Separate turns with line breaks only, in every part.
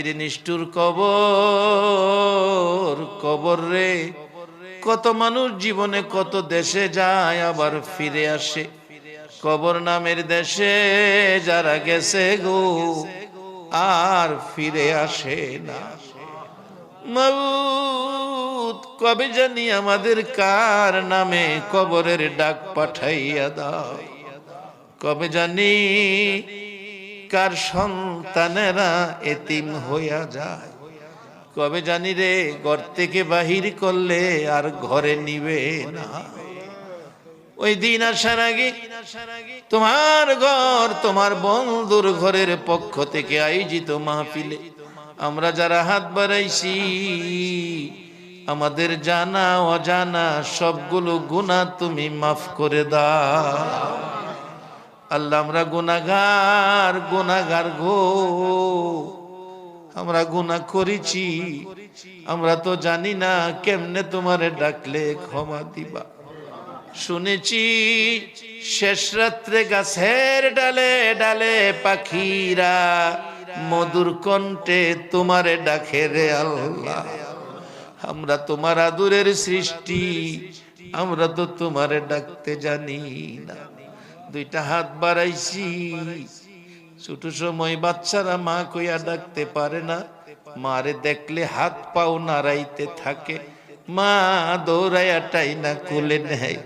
রে নিষ্ঠুর কবর, কবর রে। কত মানুষ জীবনে কত দেশে যায় আবার ফিরে আসে, কবর নামের দেশে যারা গেছে গো আর ফিরে আসে না। মাউত কবে জানি আমাদের কার নামে কবরের ডাক পাঠাইয়া দাও, কবে জানি কার সন্তানেরা এতিম হইয়া যায়, কবে জানি রে ঘর থেকে বাহির করলে আর ঘরে নিবে না। ওই দিন আসার আগে তোমার ঘর, তোমার বন্ধুর ঘরের পক্ষ থেকে আয়োজিত মাহফিলে আমরা যারা হাত বাড়াইছি, আমাদের জানা অজানা সবগুলো গুনাহ তুমি মাফ করে দাও। আল্লাহ, আমরা গুনাহগার, গুনাহগার গো, আমরা গুনাহ করেছি, আমরা তো জানি না কেমনে তোমারে ডাকলে ক্ষমা দিবা। শুনেছি শেষ রাত্রে গাছের ডালে ডালে পাখিরা মধুর কণ্ঠে তোমারে ডাকে রে আল্লাহ। আমরা তোমার আদরের সৃষ্টি, আমরা তো তোমারে ডাকতে জানি না। দুইটা হাত বাড়াইছি, ছোট সময় বাচ্চারা মা কইয়া ডাকতে পারে না, মারে দেখলে হাত পাও নাড়াইতে থাকে, মা দৌড়াইয়া টাইনা কোলে নেয়।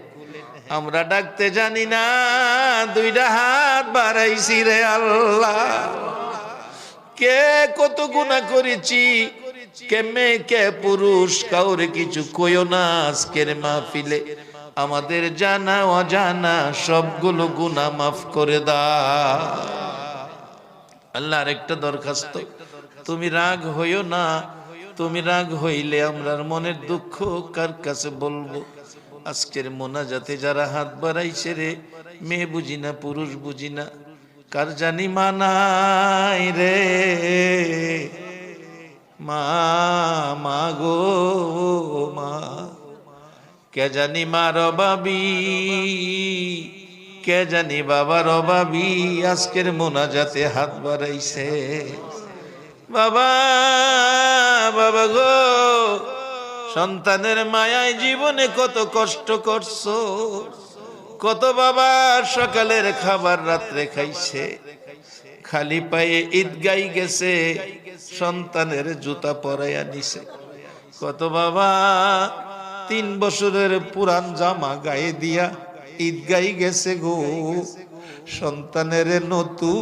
আমরা ডাকতে জানি না, দুইটা হাত বাড়াইছি রে আল্লাহ। কে কত গুনাহ করেছি, কে মেয়ে কে পুরুষ, কাউরে কিছু কইও না আজকের মাহফিলে। আমাদের জানা অজানা সবগুলো গুনাহ মাফ করে দাও। আল্লাহর একটা দরখাস্ত, তুমি রাগ হইও না। তুমি রাগ হইলে আমরার মনের দুঃখ কার কাছে বলবো? আজকের মোনাজাতে যারা হাত বাড়াইছে রে, মেয়ে বুঝি না পুরুষ বুঝি না, কার জানি মানাই রে মা, মা গো মা, কে জানি মার অভাবী, কে জানি বাবার অভাবী আজকের মোনাজাতে হাত বাড়াইছে। বাবা, বাবা গো, সন্তানের মায়ায় জীবনে কত কষ্ট করছো, কত বাবা সকালের খাবার রাত্রে খাইছে, খালি পায়ে ঈদগাই গেছে, সন্তানের জুতা পরাইয়া নিছে। কত বাবা 3 বছরের পুরান জামা গায়ে দিয়া ঈদগাই গেছে গো, সন্তানের নতুন